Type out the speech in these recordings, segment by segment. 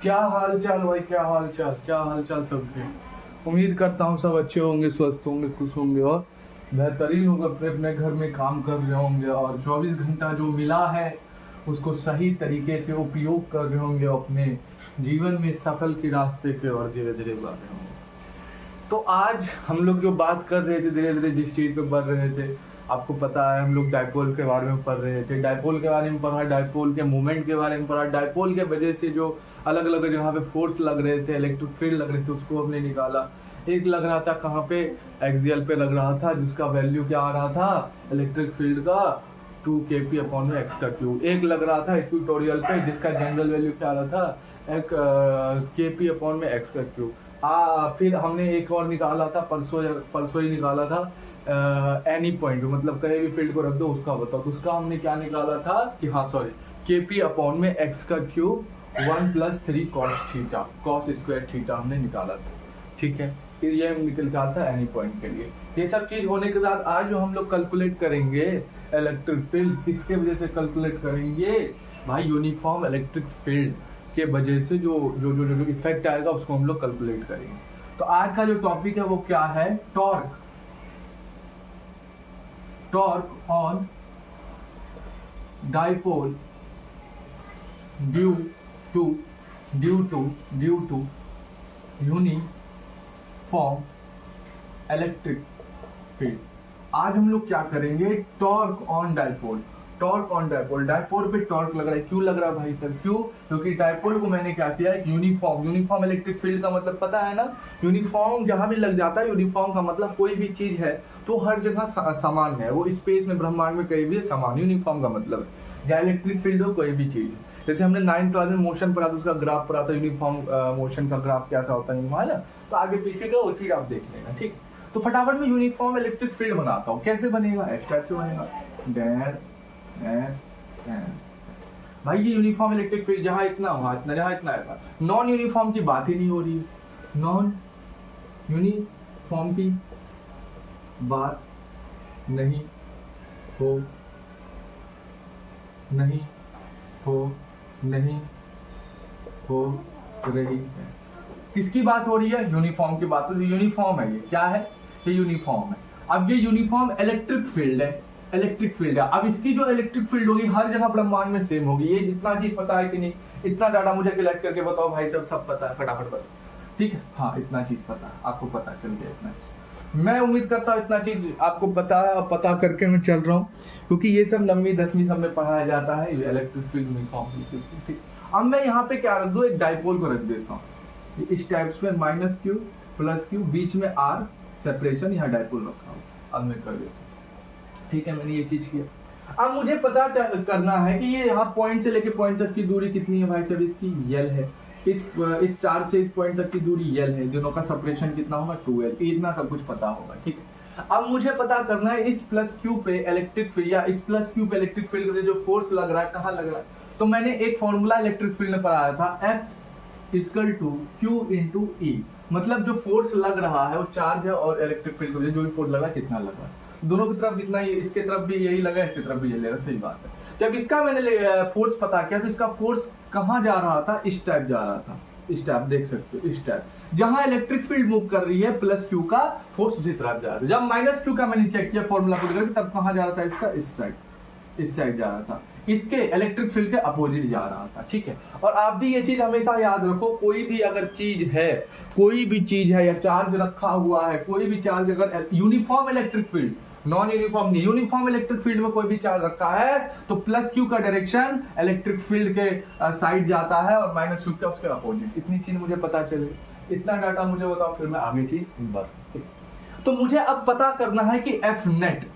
क्या हाल चाल भाई, क्या हाल चाल, क्या हाल चाल सबके। उम्मीद करता हूँ सब अच्छे होंगे, स्वस्थ होंगे, खुश होंगे और बेहतरीन होंगे, अपने अपने घर में काम कर रहे होंगे और 24 घंटा जो मिला है उसको सही तरीके से उपयोग कर रहे होंगे, अपने जीवन में सफल की रास्ते पे और धीरे धीरे बढ़ रहे होंगे। तो आज हम लोग जो बात कर रहे थे, धीरे धीरे जिस चीज़ पे बढ़ रहे थे, आपको पता है हम लोग डायपोल के बारे में पढ़ रहे थे। डायपोल के बारे में पढ़ा, डायपोल के मूवमेंट के बारे में पढ़ा, डायपोल के वजह से जो अलग अलग जगह पे फोर्स लग रहे थे, इलेक्ट्रिक फील्ड लग रहे थे, उसको हमने निकाला। एक लग रहा था कहाँ पे, एक्सियल पे लग रहा था, जिसका वैल्यू क्या आ रहा था इलेक्ट्रिक फील्ड का 2 kp अपॉन में एक्स का क्यूब। एक लग रहा था इक्वेटोरियल पे, जिसका जनरल वैल्यू क्या आ रहा था, एक kp अपॉन में एक्स का क्यूब। फिर हमने एक और निकाला था, परसों ही निकाला था एनी पॉइंट, मतलब कहीं भी फील्ड को रख दो उसका बताओ। तो उसका हमने क्या निकाला था कि हाँ सॉरी, kp अपॉन में एक्स का cube 1 + 3 cos theta, cos square theta हमने निकाला था। ठीक है, फिर ये हम निकल का था एनी पॉइंट के लिए। ये सब चीज होने के बाद आज जो हम लोग कैलकुलेट करेंगे इलेक्ट्रिक फील्ड, किसके वजह से कैलकुलेट करेंगे भाई, यूनिफॉर्म इलेक्ट्रिक फील्ड के वजह से जो जो जो जो इफेक्ट आएगा उसको हम लोग कैलकुलेट करेंगे। तो आज का जो टॉपिक है वो क्या है, torque. Torque on dipole due to uniform electric field. आज हम लोग क्या करेंगे, torque on dipole. Torque on dipole, dipole पे टॉर्क लग रहा है, क्यों लग रहा है भाई सर, क्यों? क्योंकि डाइपोल को मैंने क्या किया है, यूनिफॉर्म इलेक्ट्रिक फील्ड का मतलब पता है ना, यूनिफॉर्म जहां भी लग जाता है, यूनिफॉर्म का मतलब कोई भी चीज है तो हर जगह समान है, वो स्पेस में ब्रह्मांड में कहीं भी समान, यूनिफॉर्म का मतलब है। या इलेक्ट्रिक फील्ड हो कोई भी चीज, जैसे हमने 9th क्लास में मोशन पढ़ा था, उसका ग्राफ पढ़ा था, यूनिफॉर्म मोशन का ग्राफ कैसा होता है मालूम, तो आगे पीछे का वो चीज आप देख लेना। ठीक, तो फटाफट में यूनिफॉर्म इलेक्ट्रिक फील्ड बनाता हूँ। कैसे बनेगा, इस टाइप से बनेगा, डैर भाई ये यूनिफॉर्म इलेक्ट्रिक फील्ड जहां इतना वहां इतना, जहां इतना है। नॉन यूनिफॉर्म की बात ही नहीं हो रही है, नॉन यूनिफॉर्म की बात नहीं हो रही है। किसकी बात हो रही है, यूनिफॉर्म की बात हो रही है। यूनिफॉर्म है, ये क्या है, ये यूनिफॉर्म है। अब ये यूनिफॉर्म इलेक्ट्रिक फील्ड है, इलेक्ट्रिक फील्ड है। अब इसकी जो इलेक्ट्रिक फील्ड होगी हर जगह ब्रह्मांड में सेम होगी। ये जितना चीज पता है कि नहीं, इतना डाटा मुझे कलेक्ट करके बताओ भाई, सब पता है, फटाफट बताओ। ठीक है, हाँ इतना चीज पता है, आपको पता चल गया इतना चीज। मैं उम्मीद करता हूँ इतना चीज आपको पता है, और पता करके मैं चल रहा हूँ, क्योंकि ये सब 9वीं 10वीं सब में पढ़ाया जाता है, इलेक्ट्रिक फील्ड यूनिफॉर्म। ठीक, अब मैं यहाँ पे क्या रख दूँ, एक डाइपोल को रख देता हूँ इस टाइप से, -q +q, बीच में r सेपरेशन, यहाँ डाइपोल रखा हूँ। अब मैं कर देता हूँ, ठीक है, मैंने ये चीज किया। अब मुझे पता करना है कि ये यहाँ पॉइंट से लेके पॉइंट तक की दूरी कितनी है भाई साहब, इसकी यल है। इस चार्ज से इस पॉइंट तक की दूरी यल है, दोनों का सेपरेशन कितना होगा, 2l। इतना सब कुछ पता होगा। ठीक है, अब मुझे पता करना है इस +q पे इलेक्ट्रिक फील्ड, या इस +q पे इलेक्ट्रिक फील्ड का जो फोर्स लग रहा है कहाँ लग रहा है। तो मैंने एक फॉर्मूला इलेक्ट्रिक फील्ड में पढ़ाया था, F = Q × E, मतलब जो फोर्स लग रहा है वो चार्ज है, और इलेक्ट्रिक फील्ड को जो भी फोर्स लग रहा है कितना लग रहा है, दोनों की तरफ कितना, इसके तरफ भी यही लगा, इसकी तरफ भी यही लगा, सही बात है। जब इसका मैंने फोर्स पता किया तो इसका फोर्स कहाँ जा रहा था, इस टाइप जा रहा था, इस टाइप देख सकते हो, इस टाइप जहां इलेक्ट्रिक फील्ड मूव कर रही है +q का फोर्स उसी तरफ जा रहा था। जब -q का मैंने चेक किया फॉर्मूला पुट करके, तब कहाँ जा रहा था इसका, इस साइड जा रहा था, इसके इलेक्ट्रिक फील्ड के अपोजिट जा रहा था। ठीक है, और आप भी ये चीज हमेशा याद रखो, कोई भी अगर चीज है, कोई भी चीज है या चार्ज रखा हुआ है, कोई भी चार्ज अगर uniform electric field, non uniform नहीं, यूनिफॉर्म इलेक्ट्रिक फील्ड में कोई भी चार्ज रखा है तो +q का डायरेक्शन इलेक्ट्रिक फील्ड के साइड जाता है, और -q का उसके अपोजिट। इतनी चीज मुझे पता चले, इतना डाटा मुझे बताओ, फिर मैं आगे चीज बढ़। तो मुझे अब पता करना है कि F नेट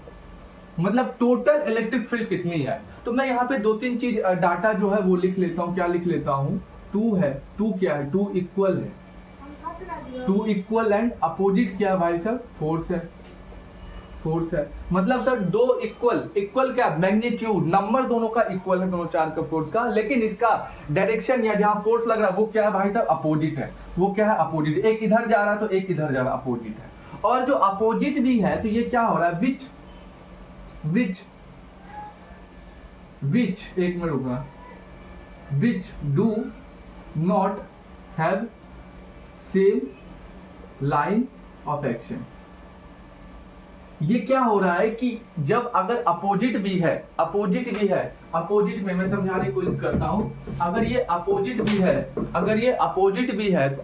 मतलब टोटल इलेक्ट्रिक फील्ड कितनी है। तो मैं यहाँ पे 2-3 चीज डाटा जो है वो लिख लेता हूँ। क्या लिख लेता हूँ, 2 है, 2 क्या है, 2 इक्वल है, 2 इक्वल एंड अपोजिट क्या है भाई साहब, फोर्स है, फोर्स है। मतलब सर 2 इक्वल क्या, मैग्नीट्यूड, नंबर दोनों का इक्वल है, दोनों चार्ज का फोर्स का, लेकिन इसका डायरेक्शन या जहां फोर्स लग रहा है वो क्या है भाई साहब, अपोजिट है। वो क्या है, अपोजिट, एक इधर जा रहा है तो एक इधर जा रहा है, अपोजिट है। और जो अपोजिट भी है तो ये क्या हो रहा है, विच एक मिनट रुकना, which do not have same line of action. ये क्या हो रहा है कि जब अगर अपोजिट भी है, अपोजिट में मैं समझाने की कोशिश करता हूं, अगर ये अपोजिट भी है, तो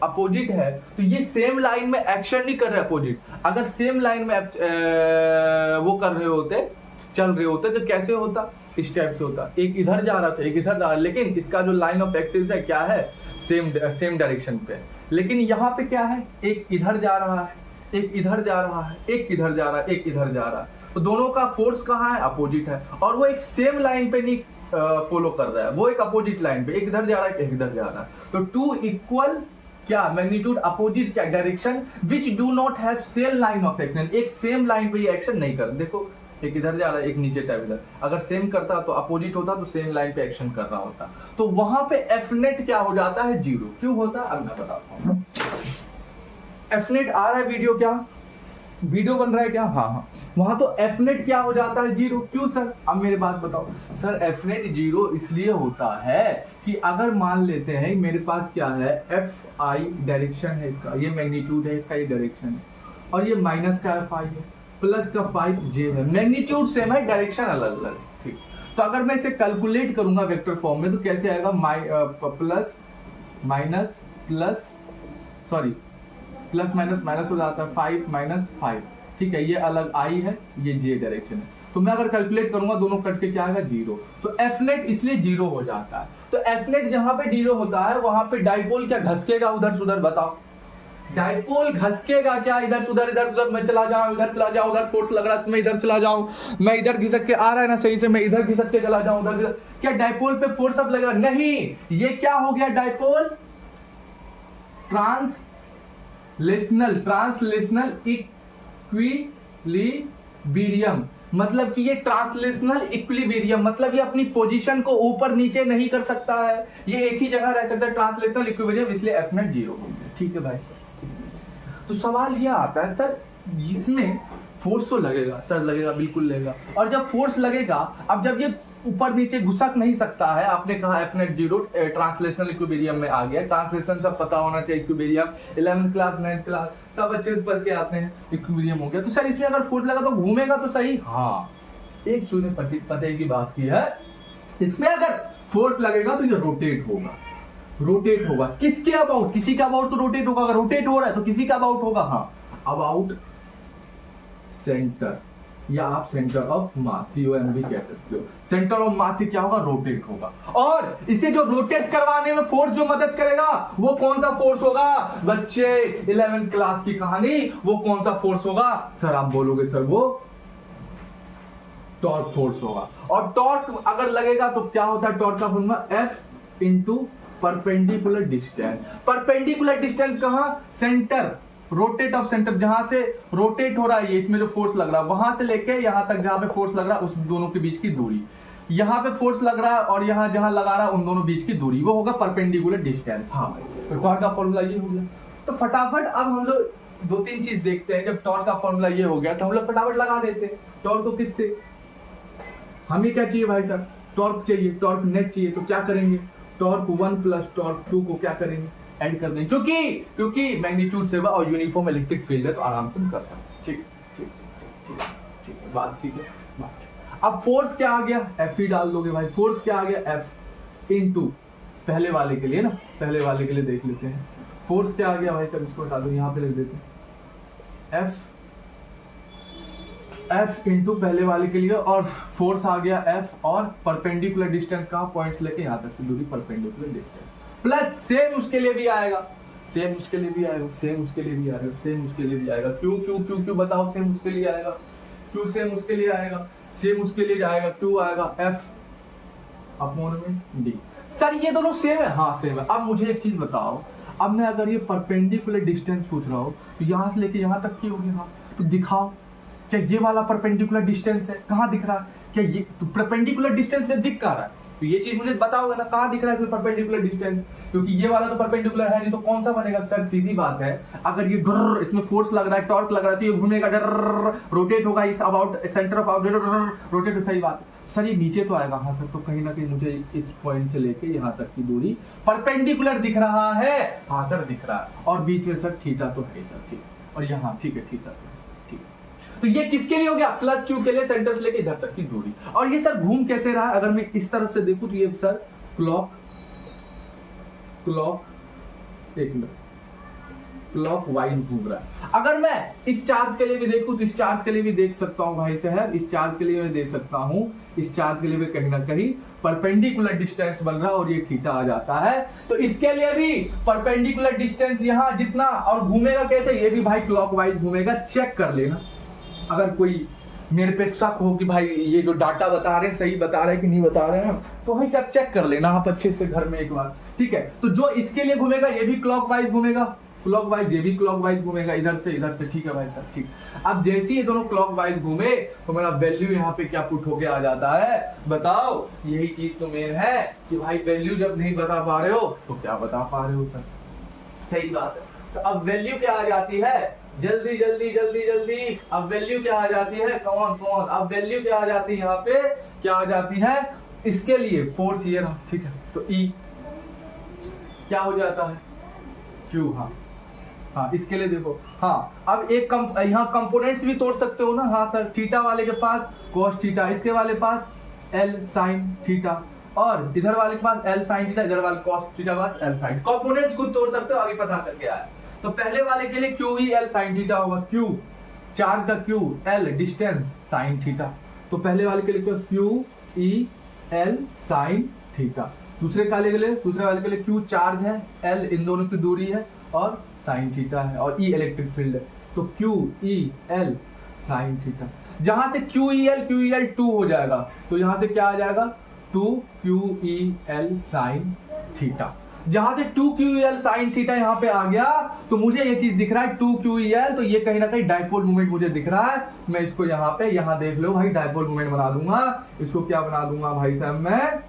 अपोजिट है तो ये सेम लाइन में एक्शन नहीं कर रहे अपोजिट। अगर सेम लाइन में वो कर रहे होते, चल रहे होते, तो कैसे होता, इस टाइप से होता, एक इधर जा रहा था, एक इधर जा रहा है, लेकिन इसका जो लाइन ऑफ एक्सिस है क्या है, सेम डायरेक्शन पे। लेकिन यहाँ पे क्या है, एक इधर जा रहा है, एक इधर जा रहा है, एक इधर जा रहा है, एक इधर जा रहा है, तो दोनों का फोर्स कहाँ है, अपोजिट है, और वो एक सेम लाइन पे नहीं फॉलो कर रहा है, वो एक अपोजिट लाइन पे, एक इधर जा रहा है, एक इधर जा रहा है। तो टू इक्वल क्या मैग्नीट्यूड अपोजिट क्या direction which do not have same line of action, एक सेम लाइन पे ये एक्शन नहीं कर, देखो एक इधर जा रहा है, एक नीचे टाइप इधर, अगर सेम करता तो अपोजिट होता, तो सेम लाइन पे एक्शन कर रहा होता, तो वहां पे एफ नेट क्या हो जाता है, जीरो। क्यों होता है अब मैं बताता हूँ। एफ नेट आ रहा है, वीडियो बन रहा है क्या, हाँ, वहां तो एफ नेट क्या हो जाता है, जीरो। क्यों सर, अब मेरे बात बताओ सर, एफ नेट जीरो इसलिए होता है कि अगर मान लेते हैं मेरे पास क्या है, एफ आई डायरेक्शन है इसका, ये मैग्नीट्यूड है इसका, ये डायरेक्शन है, और ये माइनस का एफ आई है, प्लस का 5j है, मैग्नीट्यूड सेम है, डायरेक्शन अलग अलग, ठीक। तो अगर मैं इसे कैलकुलेट करूंगा वेक्टर फॉर्म में तो कैसे आएगा, plus minus plus, sorry plus minus minus हो जाता है, 5 माइनस 5, ठीक है, ये अलग आई है, ये j डायरेक्शन है, तो मैं अगर कैलकुलेट करूंगा दोनों कट के क्या आएगा, जीरो। तो एफ नेट इसलिए जीरो हो जाता है। तो एफ नेट जहां पे जीरो होता है वहां पे डाइपोल क्या घसकेगा उधर से उधर, बताओ डाइपोल घसकेगा क्या, इधर से उधर, मैं चला जाऊं, इधर चला जाऊं, उधर फोर्स लग रहा है तो मैं इधर चला जाऊं, मैं इधर घिसक के आ रहा है ना सही से, मैं इधर घिसक के चला जाऊं उधर, क्या डाइपोल पे फोर्स अब लगेगा, नहीं, ये क्या हो गया, डाइपोल ट्रांसलेशनल इक्विलिब्रियम, मतलब कि ये ट्रांसलेशनल इक्विलिब्रियम, मतलब ये अपनी पोजीशन को ऊपर नीचे नहीं कर सकता है, ये एक ही जगह रह सकता है, ट्रांसलेशनल इक्विलिब्रियम, इसलिए एफ नेट जीरो हो गया, ठीक है भाई। तो सवाल यह आता है सर इसमें फोर्स तो लगेगा, सर लगेगा, बिल्कुल लगेगा, और जब फोर्स लगेगा, अब जब ये ऊपर नीचे घुसक नहीं सकता है, आपने कहा F net zero translational equilibrium में आ गया, ट्रांसलेशन सब पता होना चाहिए, equilibrium 11th class 9th class सब अच्छे से पढ़ के आते हैं, इक्विलिब्रियम हो गया। तो सर इसमें अगर फोर्स लगा तो घूमेगा तो सही, हाँ, एक चूने पते की बात की है, इसमें अगर फोर्स लगेगा तो ये रोटेट होगा, किसके अबाउट, किसी का अबाउट तो रोटेट होगा, अगर रोटेट हो रहा है तो किसी का अबाउट होगा, हाँ, अबाउट सेंटर, या आप सेंटर ऑफ मास, COM भी कह सकते हो, सेंटर ऑफ मास से क्या होगा, रोटेट होगा, और इसे जो रोटेट करवाने में फोर्स जो मदद करेगा वो कौन सा फोर्स होगा, बच्चे 11th क्लास की कहानी, वो कौन सा फोर्स होगा, सर आप बोलोगे सर वो टॉर्क फोर्स होगा, और टॉर्क अगर लगेगा तो क्या होता है, टॉर्क का formula F into perpendicular distance कहां, सेंटर, रोटेट ऑफ सेंटर, जहां से रोटेट हो रहा है ये, इसमें जो फोर्स लग रहा है वहां से लेके यहां तक जहां पे फोर्स लग रहा है उस दोनों के बीच की दूरी, यहां पे फोर्स लग रहा है और यहां जहां लगा रहा है उन दोनों बीच की दूरी, वो होगा परपेंडिकुलर डिस्टेंस। हाँ भाई, तो टॉर्क का फॉर्मूला ये हो गया। तो फटाफट अब हम लोग 2-3 चीज देखते हैं, जब टॉर्क का फॉर्मूला ये हो गया तो हम लोग फटाफट लगा देते हैं। टॉर्क को किससे, हमें क्या चाहिए भाई साहब, टॉर्क चाहिए, टॉर्क नेट चाहिए, तो क्या करेंगे, टॉर्क 1 प्लस टॉर्क 2 को क्या करेंगे, ऐड कर देंगे, क्योंकि मैग्नीट्यूड से और यूनिफॉर्म इलेक्ट्रिक फील्ड है तो आराम से कर सकते हैं, ठीक, बात सीखे। अब फोर्स क्या आ गया, एफ ही डाल दोगे भाई, फोर्स क्या आ गया, एफ इंटू पहले वाले के लिए ना, पहले वाले के लिए देख लेते हैं, फोर्स क्या आ गया भाई साहब, इसको हटा दो, यहाँ पे लिख देते हैं एफ इंटू पहले वाले के लिए, और फोर्स आ गया एफ, और परपेंडिकुलर डिस्टेंस कहाँ, पॉइंट्स लेके यहाँ तक की दूरी, परपेंडिकुलर डिस्टेंस, प्लस सेम उसके लिए भी आएगा, क्यों बताओ, सेम उसके लिए आएगा, क्यों सेम उसके लिए आएगा, क्यों आएगा, एफ अपॉन में डी। सर ये दोनों सेम है, हाँ सेम है। अब मुझे एक चीज बताओ, अब मैं अगर ये परपेंडिकुलर डिस्टेंस पूछ रहा हूँ तो यहाँ से लेके यहाँ तक की होगी, हाँ, तो दिखाओ क्या ये वाला परपेंडिकुलर डिस्टेंस है, कहाँ दिख रहा है, क्या ये तो परपेंडिकुलर डिस्टेंस में दिख कहाँ रहा है, तो ये चीज मुझे बताओगे ना, कहाँ दिख रहा है इसमें परपेंडिकुलर डिस्टेंस, क्योंकि ये वाला तो परपेंडिकुलर है नहीं, तो कौन सा बनेगा, सर सीधी बात है, अगर ये इसमें फोर्स लग रहा है, टॉर्क लग रहा है, तो ये घूमेगा, रोटेट होगा, इस अबाउट सेंटर ऑफ रोटेट, सही बात है। सर ये नीचे तो आएगा, हाँ सर, तो कहीं ना कहीं मुझे इस पॉइंट से लेके यहाँ तक की दूरी परपेंडिकुलर दिख रहा है, हाँ सर दिख रहा है, और बीच में सर थीटा तो है सर, ठीक, और यहाँ ठीक है थीटा तो है, ठीक। तो ये किसके लिए हो गया, प्लस क्यू के लिए, सेंटर से लेके इधर तक की दूरी। और ये सर घूम कैसे रहा है, अगर मैं इस तरफ से देखूं तो ये सर क्लॉक एक मिनट क्लॉक वाइज घूम रहा है। अगर मैं इस चार्ज के लिए भी देखूं तो इस चार्ज के लिए भी देख सकता हूं भाई साहब, इस चार्ज के लिए मैं देख सकता हूं, इस चार्ज के लिए भी कहीं ना कहीं परपेंडिकुलर डिस्टेंस बन रहा है और ये थीटा आ जाता है। तो इसके लिए भी परपेंडिकुलर डिस्टेंस यहां जितना, और घूमेगा कैसे, ये भी भाई क्लॉकवाइज घूमेगा। चेक कर लेना, अगर कोई मेरे पे शक हो कि भाई ये जो डाटा बता रहे हैं सही बता रहे हैं कि नहीं बता रहे हैं, तो भाई सब चेक कर लेना आप अच्छे से घर में एक बार, ठीक है। तो जो इसके लिए घूमेगा ये भी क्लॉकवाइज घूमेगा, क्लॉकवाइज ये भी क्लॉकवाइज घूमेगा, इधर से, ठीक है भाई साहब, ठीक। अब जैसे ही ये दोनों क्लॉकवाइज घूमे तो मेरा वैल्यू यहाँ पे क्या पुट होके आ जाता है, बताओ। यही चीज तो मेन है कि भाई वैल्यू जब नहीं बता पा रहे हो तो क्या बता पा रहे हो सर, सही बात है। तो अब वैल्यू क्या आ जाती है, जल्दी, अब वैल्यू क्या आ जाती है, कौन, अब वैल्यू क्या आ जाती है, यहाँ पे क्या आ जाती है, इसके लिए फोर्स ये रहा, ठीक है। तो E क्या हो जाता है, Q, हाँ इसके लिए देखो, हाँ अब एक यहाँ कंपोनेंट्स भी तोड़ सकते हो ना, हाँ सर, थीटा वाले के पास cos थीटा, इसके वाले पास L sin थीटा, और इधर वाले के पास L sin थीटा, इधर वाले cos थीटा के पास L sin। कंपोनेंट्स खुद तोड़ सकते हो, अभी पता करके आया। तो पहले वाले के लिए Q ही L sin थीटा होगा, Q चार्ज का Q, L distance sin theta, तो पहले वाले के लिए Q E L sin theta. दूसरे वाले के लिए Q चार्ज है, L इन दोनों की दूरी है, और sin थीटा है, और E इलेक्ट्रिक फील्ड है, तो Q E L sin theta. जहां से Q E L 2 हो जाएगा, तो यहां से क्या आ जाएगा, 2 Q E L sin theta. जहां से 2 Q E L sin theta यहां पे आ गया, तो मुझे ये चीज दिख रहा है 2 Q E L, तो ये कहीं ना कहीं डाइपोल मोमेंट मुझे दिख रहा है। मैं इसको यहाँ देख लो भाई, डाइपोल मोमेंट बना दूंगा। इसको क्या बना दूंगा भाई साहब मैं,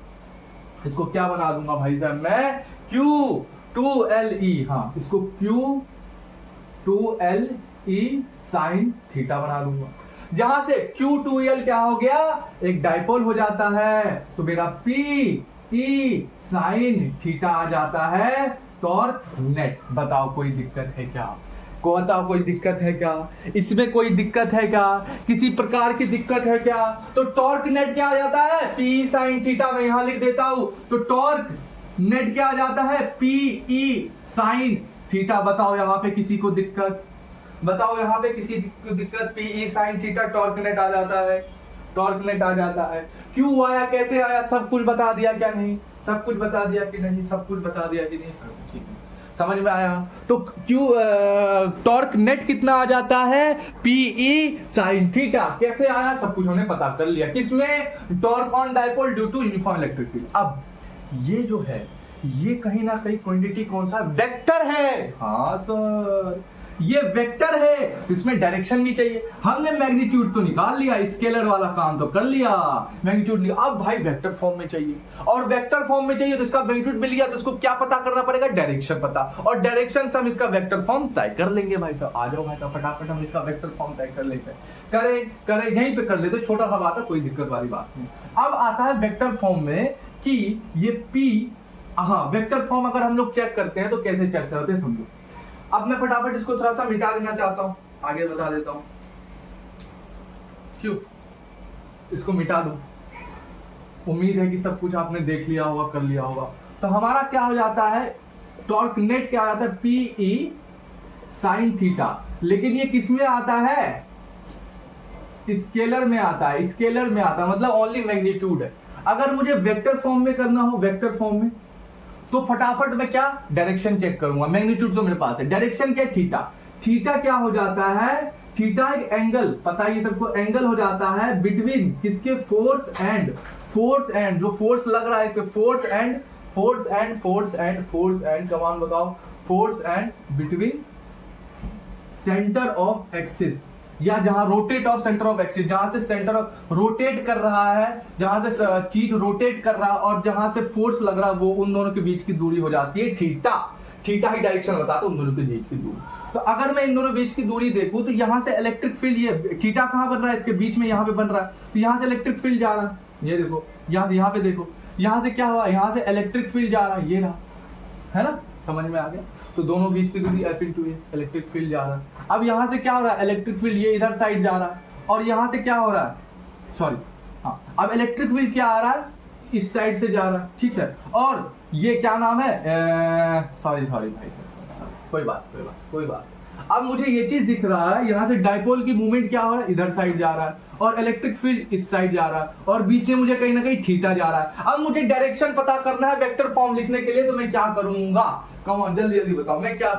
इसको क्या बना दूंगा भाई साहब मैं, Q 2LE, हाँ इसको Q 2LE sin थीटा बना दूंगा। जहां से Q2L क्या हो गया, एक डाइपोल हो जाता है, तो मेरा PE sin थीटा आ जाता है, टॉर्क नेट। बताओ कोई दिक्कत है क्या, बताओ कोई दिक्कत है क्या, इसमें कोई दिक्कत है क्या, किसी प्रकार की दिक्कत है क्या। तो टॉर्क नेट क्या आ जाता है, PE sin थीटा, मैं यहां लिख देता हूं। तो टॉर्क नेट क्या आ जाता है, PE sin थीटा। बताओ यहाँ पे किसी को दिक्कत, बताओ यहाँ पे किसी को दिक्कत, PE sin theta torque net आ जाता है, टॉर्क नेट आ जाता है। क्यों आया, कैसे आया, सब कुछ बता दिया क्या नहीं, सब कुछ बता दिया कि नहीं, सब कुछ बता दिया कि नहीं, सब ठीक है, समझ में आया। तो क्यों टॉर्क नेट कितना आ जाता है, PE sin थीटा। कैसे आया, सब कुछ हमने पता कर लिया, किसमें, torque on dipole due to uniform electric field. अब ये जो है ये कहीं ना कहीं क्वांटिटी कौन सा, वेक्टर है, हाँ सर ये वेक्टर है, तो इसमें डायरेक्शन भी चाहिए। हमने मैग्नीट्यूड तो निकाल लिया, स्केलर वाला काम तो कर लिया, मैग्नीट्यूड अब भाई वेक्टर फॉर्म में चाहिए, और वेक्टर फॉर्म में चाहिए तो इसका मैग्नीट्यूड मिल गया, तो इसको क्या पता करना पड़ेगा, डायरेक्शन पता, और डायरेक्शन से हम इसका वेक्टर फॉर्म तय कर लेंगे भाई। तो आ जाओ भाई, तो फटाफट हम इसका वेक्टर फॉर्म तय कर लेते हैं, करें यहीं पे कर लेते, छोटा सा बात है, कोई दिक्कत वाली बात नहीं। अब आता है वेक्टर फॉर्म में कि ये P, हाँ वेक्टर फॉर्म अगर हम लोग चेक करते हैं तो कैसे चेक करते हैं समझो। अब मैं फटाफट इसको थोड़ा सा मिटा देना चाहता हूं, आगे बता देता हूं क्यों, इसको मिटा दूं। उम्मीद है कि सब कुछ आपने देख लिया होगा, कर लिया होगा। तो हमारा क्या हो जाता है, टॉर्क नेट क्या आ जाता है, PE sin थीटा, लेकिन ये किस में आता है, स्केलर में आता है, स्केलर में आता है, मतलब ओनली मैग्नीट्यूड है। अगर मुझे वेक्टर फॉर्म में करना हो, वेक्टर फॉर्म में, तो फटाफट मैं क्या डायरेक्शन चेक करूंगा, मैग्नीट्यूड तो मेरे पास है, डायरेक्शन क्या, थीटा। थीटा क्या हो जाता है, थीटा एक एंगल, पता है ये सबको, एंगल हो जाता है बिटवीन किसके, फोर्स एंड जो फोर्स लग रहा है, फोर्स एंड कमान बताओ, force and between centre of axis, या जहां rotate of centre of axis, जहां से सेंटर ऑफ रोटेट कर रहा है, जहां से चीज रोटेट कर रहा है और जहां से फोर्स लग रहा है, वो उन दोनों के बीच की दूरी हो जाती है थीटा। थीटा ही डायरेक्शन बताता है उन दोनों के बीच की दूरी। तो अगर मैं इन दोनों बीच की दूरी देखूं तो यहां से इलेक्ट्रिक फील्ड, ये थीटा कहां बन रहा है, इसके बीच में यहां पे बन रहा है, तो यहां से इलेक्ट्रिक फील्ड जा रहा है, ये देखो यहाँ पे देखो, यहाँ से क्या हुआ, यहाँ से इलेक्ट्रिक फील्ड जा रहा है, ये रहा, है ना, समझ में आ गया। तो दोनों बीच की दूरी F/A, इलेक्ट्रिक फील्ड जा रहा है। अब यहाँ से क्या हो रहा है, इलेक्ट्रिक फील्ड ये इधर साइड जा रहा है, और यहाँ से क्या हो रहा है, सॉरी हाँ, अब इलेक्ट्रिक फील्ड क्या आ रहा है, इस साइड से जा रहा है, ठीक है। और ये क्या नाम है, सॉरी भाई, कोई बात। अब मुझे ये चीज दिख रहा है, यहाँ से डाइपोल की मूवमेंट क्या हो रहा है, इधर साइड जा रहा है, और इलेक्ट्रिक फील्ड इस साइड जा रहा है, और बीच में मुझे कहीं ना कहीं थीटा जा रहा है। अब मुझे डायरेक्शन पता करना है वेक्टर फॉर्म लिखने के लिए, तो मैं क्या करूंगा, कम ऑन जल्दी बताओ, मैं क्या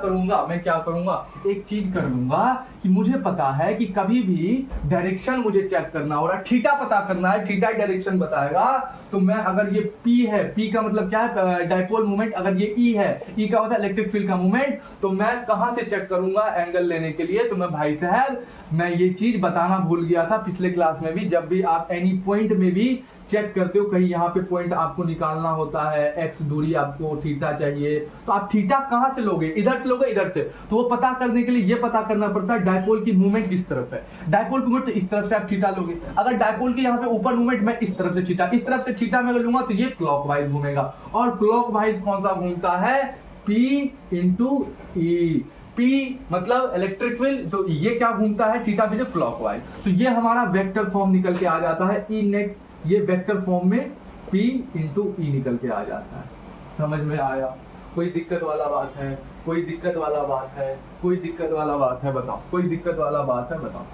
करूंगा, एक चीज कर लूंगा कि मुझे पता है कि कभी भी डायरेक्शन मुझे चेक करना हो रहा है, थीटा पता करना है, थीटा डायरेक्शन बताएगा। तो मैं अगर ये P है, P का मतलब क्या है, डाइपोल मूवमेंट, अगर ये E है, E का होता है इलेक्ट्रिक फील्ड का मूवमेंट, तो मैं कहां से चेक करूंगा एंगल लेने के लिए। तो मैं भाई साहब, मैं ये चीज बताना भूल गया था पिछले क्लास में भी, जब भी आप एनी पॉइंट में भी चेक करते हो, कहीं यहाँ पे पॉइंट आपको निकालना होता है, x दूरी आपको थीटा चाहिए, तो आप थीटा कहां से लोगे, इधर से लोगे, इधर से। तो वो पता करने के लिए ये पता करना पड़ता है डाइपोल की मूवमेंट किस तरफ है, डाइपोल की मूवमेंट तो इस तरफ से आप थीटा लोगे। अगर डाइपोल की यहाँ पे ऊपर मूवमेंट मैं इस तरफ से थीटा, इस तरफ से थीटा में लूंगा तो ये क्लॉकवाइज घूमेगा, और क्लॉकवाइज कौन सा घूमता है, P इंटू ई, P मतलब इलेक्ट्रिक फील्ड, तो ये क्या घूमता है, थीटा भी क्लॉकवाइज। तो ये हमारा वेक्टर फॉर्म निकल के आ जाता है, ई नेट, ये वेक्टर फॉर्म में P इंटू ई निकल के आ जाता है। समझ में आया, कोई दिक्कत वाला बात है, कोई दिक्कत वाला बात है, कोई दिक्कत वाला बात है, बताओ, कोई दिक्कत वाला बात है, बताओ।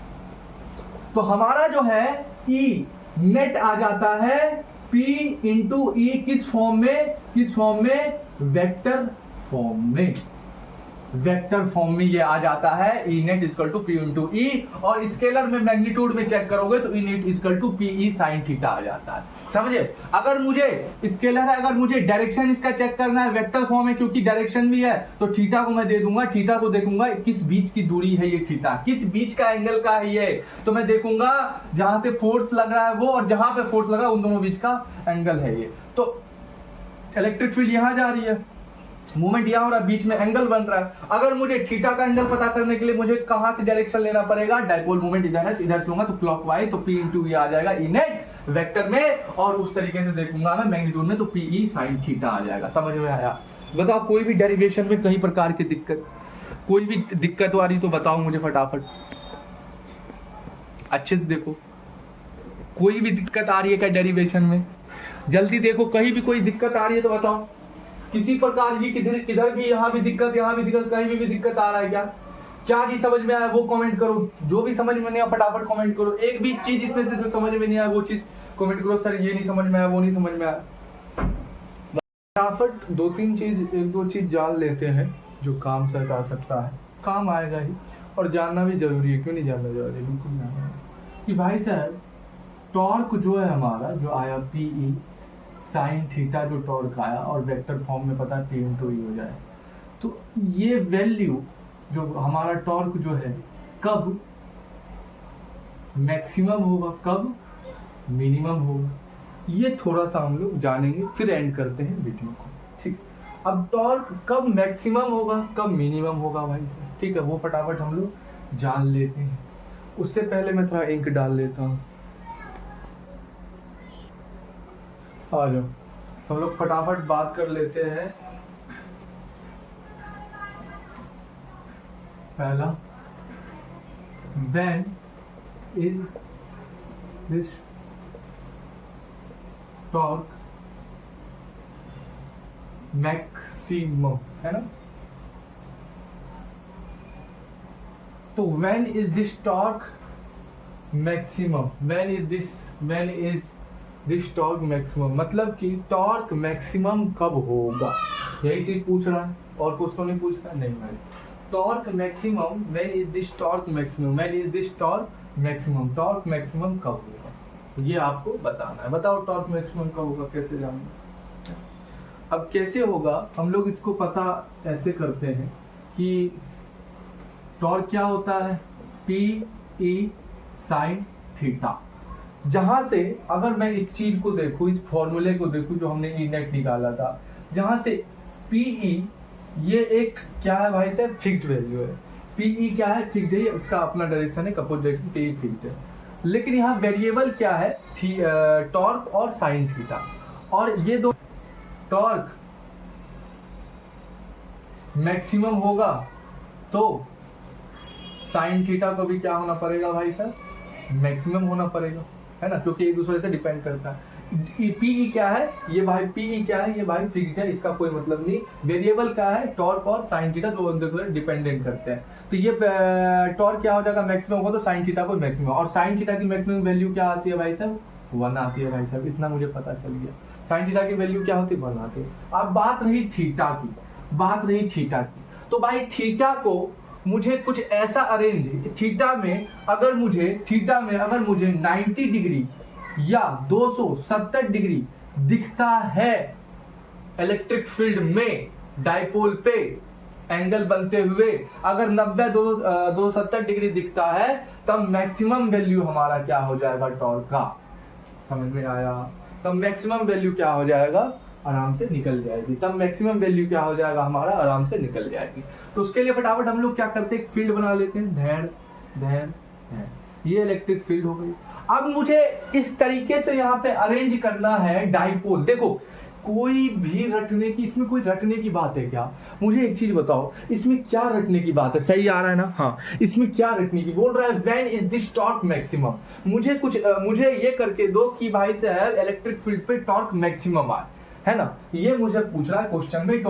तो हमारा जो है E नेट आ जाता है P इंटू ई, किस फॉर्म में, वेक्टर फॉर्म में, वेक्टर फॉर्म में ये आ जाता है E net equal to P into E. और स्केलर में मैग्नीट्यूड में चेक करोगे तो E net equal to PE sine theta आ जाता है, समझे। अगर मुझे स्केलर है, अगर मुझे डायरेक्शन इसका चेक करना है, वेक्टर फॉर्म है क्योंकि डायरेक्शन भी है, तो थीटा को मैं दे दूंगा, थीटा को देखूंगा किस बीच की दूरी है ये थीटा, किस बीच का एंगल का है ये, तो मैं देखूंगा जहां से फोर्स लग रहा है वो, और जहां पे फोर्स लग रहा है उन दोनों बीच का एंगल है ये। तो इलेक्ट्रिक फील्ड यहां जा रही है, मूवमेंट यहां हो रहा है, बीच में एंगल बन रहा है। अगर मुझे थीटा का एंगल पता करने के लिए मुझे कहां से डायरेक्शन लेना पड़ेगा, डाइपोल मूवमेंट इधर है, इधर से लूंगा तो क्लॉकवाइज, तो P इंटू ई आ जाएगा E नेट वेक्टर में, और उस तरीके से देखूंगा मैं मैग्नीट्यूड में, तो PE साइन थीटा आ जाएगा। समझ में आया, बताओ। कोई भी डेरिवेशन में कई प्रकार की दिक्कत, कोई भी दिक्कत आ रही तो बताओ मुझे फटाफट, अच्छे से देखो, कोई भी दिक्कत आ रही है क्या डेरिवेशन में, जल्दी देखो, कहीं भी कोई दिक्कत आ रही है तो बताओ, किसी प्रकार की किधर भी, यहाँ भी दिक्कत, कहीं भी दिक्कत आ रहा है क्या चीज समझ में आया वो कमेंट करो, जो भी समझ में नहीं आया फटाफट कमेंट करो, एक भी चीज इसमें से जो समझ में नहीं आया वो चीज कमेंट करो, सर ये नहीं समझ में आया, वो नहीं समझ में आया। फटाफट एक दो चीज जान लेते हैं जो काम सर आ सकता है, काम आएगा ही, और जानना भी जरूरी है, क्यों नहीं जानना जरूरी, बिल्कुल जानना है कि भाई सर टॉर्क जो है हमारा, जो आया PE साइन थीटा, जो टॉर्क आया, और वेक्टर फॉर्म में पता P इंटू ई हो जाए, तो ये वैल्यू जो हमारा टॉर्क जो है कब मैक्सिमम होगा, कब मिनिमम होगा, ये थोड़ा सा हम लोग जानेंगे, फिर एंड करते हैं वीडियो को, ठीक। अब टॉर्क कब मैक्सिमम होगा, कब मिनिमम होगा भाई साहब, ठीक है, वो फटाफट हम लोग जान लेते हैं। उससे पहले मैं थोड़ा इंक डाल लेता हूँ, आ जाओ, हम लोग फटाफट बात कर लेते हैं। पहला, when is this torque maximum, है ना। तो when is this torque maximum, when is this torque maximum, मतलब कि टॉर्क मैक्सिमम कब होगा, यही चीज पूछ रहा है, और कुछ तो नहीं पूछ रहा, नहीं भाई। Torque maximum, when is this torque maximum, when is this torque maximum, torque maximum कब होगा ये आपको बताना है। बताओ टॉर्क मैक्सिमम कब होगा, कैसे जानना। अब कैसे होगा, हम लोग इसको पता ऐसे करते हैं कि टॉर्क क्या होता है, PE साइन थीटा। जहां से अगर मैं इस चीज को देखूं, इस फॉर्मूले को देखूं जो हमने E नेट निकाला था, जहां से PE ये एक क्या है भाई साहब, फिक्स्ड वैल्यू है। PE क्या है, फिक्स्ड है, इसका अपना डायरेक्शन है, अपोजिट डायरेक्शन, PE फिक्स्ड है। लेकिन यहाँ वेरिएबल क्या है, टॉर्क और साइन थीटा, और ये दो टॉर्क मैक्सिमम होगा तो साइन थीटा को भी क्या होना पड़ेगा भाई साहब, मैक्सिमम होना पड़ेगा, है ना, क्योंकि एक दूसरे से डिपेंड करता है। पीई क्या है ये भाई, पीई क्या है ये भाई फिक्स्ड है, इसका कोई मतलब नहीं। वेरिएबल क्या है, टॉर्क और साइन थीटा दो डिपेंडेंट करते हैं। तो ये टॉर्क क्या हो जाएगा, मैक्सिमम होगा तो साइन थीटा को मैक्सिमम, और साइन थीटा की मैक्सिमम वैल्यू क्या आती है भाई साहब, 1 आती है भाई साहब, इतना मुझे पता चल गया। साइन थीटा की वैल्यू क्या होती है, 1 आती है। अब बात रही थीटा की, तो भाई थीटा को मुझे कुछ ऐसा अरेंज, थीटा में अगर मुझे 90 डिग्री या 270 डिग्री दिखता है इलेक्ट्रिक फील्ड में डाइपोल पे एंगल बनते हुए, अगर 270 डिग्री दिखता है तब मैक्सिमम वैल्यू हमारा क्या हो जाएगा टॉर्क का, समझ में आया। तब मैक्सिमम वैल्यू क्या हो जाएगा, आराम से निकल जाएगी। तब मैक्सिमम वैल्यू क्या हो जाएगा हमारा, आराम से निकल जाएगी। तो उसके लिए फटाफट हम लोग क्या करते हैं, एक फील्ड बना लेते हैं, धैन, ये इलेक्ट्रिक फील्ड हो गई। अब मुझे इस तरीके से यहाँ पे अरेंज करना है डाइपोल। देखो कोई भी रटने की, इसमें कोई रटने की बात है क्या, मुझे एक चीज बताओ, इसमें क्या रटने की बात है, सही आ रहा है ना, हाँ, इसमें क्या रटने की, बोल रहा है when is this torque maximum, मुझे ये करके दो कि भाई साहब इलेक्ट्रिक फील्ड पे टॉर्क मैक्सिमम आए, है ना, ये मुझे पूछ रहा है क्वेश्चन में,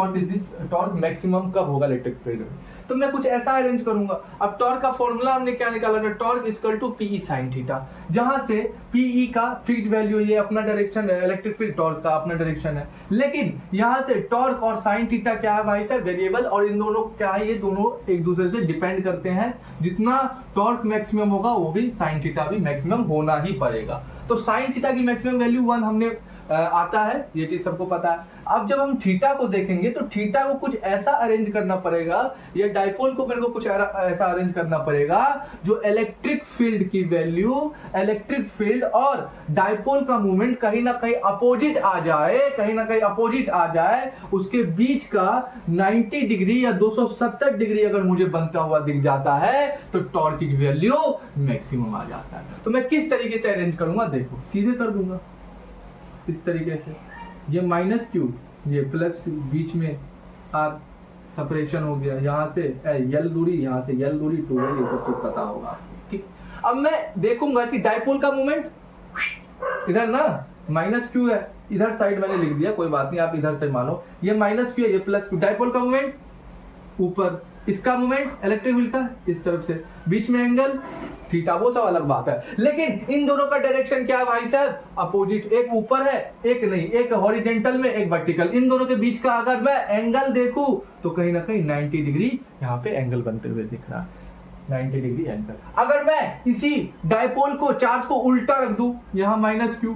टॉर्क मैक्सिमम कब होगा इलेक्ट्रिक फील्ड में। तो मैं कुछ ऐसा अरेंज करूंगा। अब टॉर्क का फॉर्मूला हमने क्या निकाला था, torque equal to p E sine theta, जहां से पीई का फिक्स्ड वैल्यू, ये अपना डायरेक्शन है, इलेक्ट्रिक फील्ड टॉर्क का अपना डायरेक्शन है, लेकिन यहां से टॉर्क और साइन थीटा क्या है भाई साहब, वेरिएबल, और इन दोनों क्या है, ये दोनों एक दूसरे से डिपेंड करते हैं। जितना टॉर्क मैक्सिमम होगा वो भी साइन थीटा भी मैक्सिमम होना ही पड़ेगा। तो साइन थीटा की मैक्सिमम वैल्यू 1 हमने आता है, ये चीज सबको पता है। अब जब हम थीटा को देखेंगे तो थीटा को कुछ ऐसा अरेंज करना पड़ेगा, या डाइपोल को मेरे को कुछ ऐसा अरेंज करना पड़ेगा जो इलेक्ट्रिक फील्ड की वैल्यू, इलेक्ट्रिक फील्ड और डाइपोल का मूवमेंट कहीं ना कहीं अपोजिट आ जाए, उसके बीच का 90 डिग्री या 270 डिग्री अगर मुझे बनता हुआ दिख जाता है तो टॉर्क की वैल्यू मैक्सिमम आ जाता है। तो मैं किस तरीके से अरेंज करूंगा, देखो सीधे कर दूंगा इस तरीके से, ये -q, ये +q, बीच में आप सेपरेशन हो गया, यहाँ से L दूरी, यहाँ से L दूरी, 2L, ये सब कुछ पता होगा, ठीक। अब मैं देखूंगा कि डाइपोल का मूवमेंट इधर ना -q है, इधर साइड मैंने लिख दिया, कोई बात नहीं, आप इधर से मानो, ये -q है, ये +q, डाइपोल का मूवमेंट ऊपर, इसका मूवमेंट इलेक्ट्रिक फील्ड का इस तरफ से, बीच में एंगल थीटा, वो सब अलग बात है, लेकिन इन दोनों का डायरेक्शन क्या है भाई साहब, अपोजिट, एक ऊपर है, एक नहीं, एक हॉरिजॉन्टल में, एक वर्टिकल, इन दोनों के बीच का अगर मैं एंगल देखूं तो कहीं ना कहीं 90 डिग्री यहाँ पे एंगल बनते हुए दिख रहा है, 90 डिग्री एंगल। अगर मैं इसी डाइपोल को, चार्ज को उल्टा रख दूं, यहाँ -q,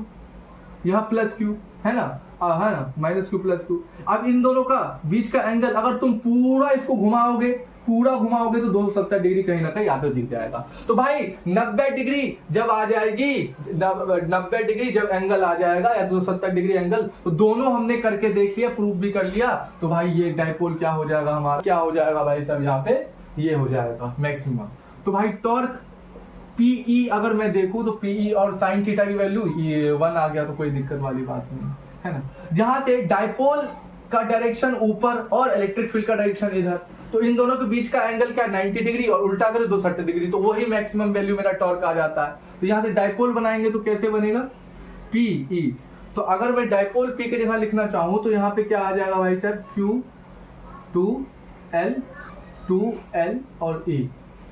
यहाँ +q, है ना, है ना, -q+q, अब इन दोनों का बीच का एंगल अगर तुम पूरा इसको घुमाओगे तो 270 डिग्री कहीं ना कहीं यहाँ पे दिख जाएगा। तो भाई 90 डिग्री जब आ जाएगी, 90 डिग्री जब एंगल आ जाएगा या 270 डिग्री एंगल, तो दोनों हमने करके देख लिया, प्रूफ भी कर लिया, तो भाई ये डाइपोल क्या हो जाएगा हमारा, क्या हो जाएगा भाई साहब, यहाँ पे ये हो जाएगा मैक्सिमम। तो भाई टॉर्क पीई अगर मैं देखूं तो पीई और साइन थीटा की वैल्यू ये 1 आ गया, तो कोई दिक्कत वाली बात नहीं है ना। जहां से डाइपोल का डायरेक्शन ऊपर और इलेक्ट्रिक फील्ड का डायरेक्शन इधर, तो इन दोनों के बीच का एंगल क्या, 90 डिग्री, और उल्टा करें 270 डिग्री, तो वही मैक्सिमम वैल्यू मेरा टॉर्क आ जाता है। तो यहाँ से डाइपोल बनाएंगे तो कैसे बनेगा, पीई। तो अगर मैं डाइपोल पी के जगह लिखना चाहूं तो यहाँ पे क्या आ जाएगा भाई साहब, Q 2L और E,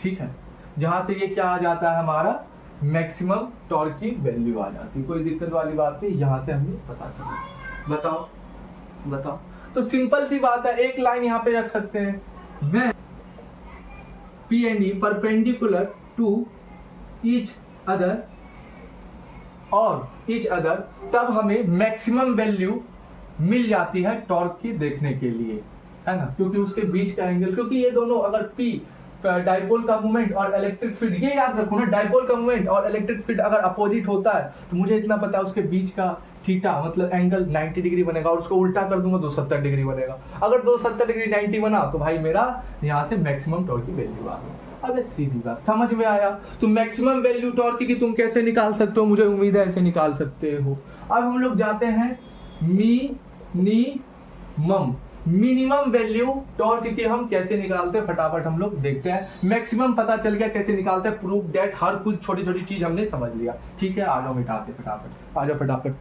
ठीक है। जहां से ये क्या आ जाता है हमारा मैक्सिमम टॉर्क की वैल्यू आ जाती है, कोई दिक्कत वाली बात नहीं, यहां से हमने पता किया। बताओ, तो सिंपल सी बात है, एक लाइन यहाँ पे रख सकते हैं, when P and E perpendicular to each other, तब हमें मैक्सिमम वैल्यू मिल जाती है टॉर्क की देखने के लिए, है ना, क्योंकि उसके बीच का एंगल, क्योंकि ये दोनों अगर P डाइपोल का मूवमेंट और इलेक्ट्रिक फील्ड, ये याद रखो ना, डाइपोल का मूवमेंट और इलेक्ट्रिक फील्ड अगर अपोजिट होता है तो मुझे इतना पता है उसके बीच का थीटा मतलब एंगल 90 डिग्री बनेगा, और उसको उल्टा कर दूंगा 270 डिग्री बनेगा। अगर 270 डिग्री 90 बना तो भाई मेरा यहाँ से मैक्सिमम टॉर्क की वैल्यू आ गई। अब सीधी बात समझ में आया। तो मैक्सिमम वैल्यू टॉर्क की तुम कैसे निकाल सकते हो, मुझे उम्मीद है ऐसे निकाल सकते हो। अब हम लोग जाते हैं मिनिमम वैल्यू टॉर्क की हम कैसे निकालते हैं, फटाफट हम लोग देखते हैं। मैक्सिमम पता चल गया कैसे निकालते हैं, प्रूफ दैट हर कुछ छोटी छोटी चीज हमने समझ लिया। ठीक है, आ जाओ मिटाते फटाफट, आ जाओ फटाफट।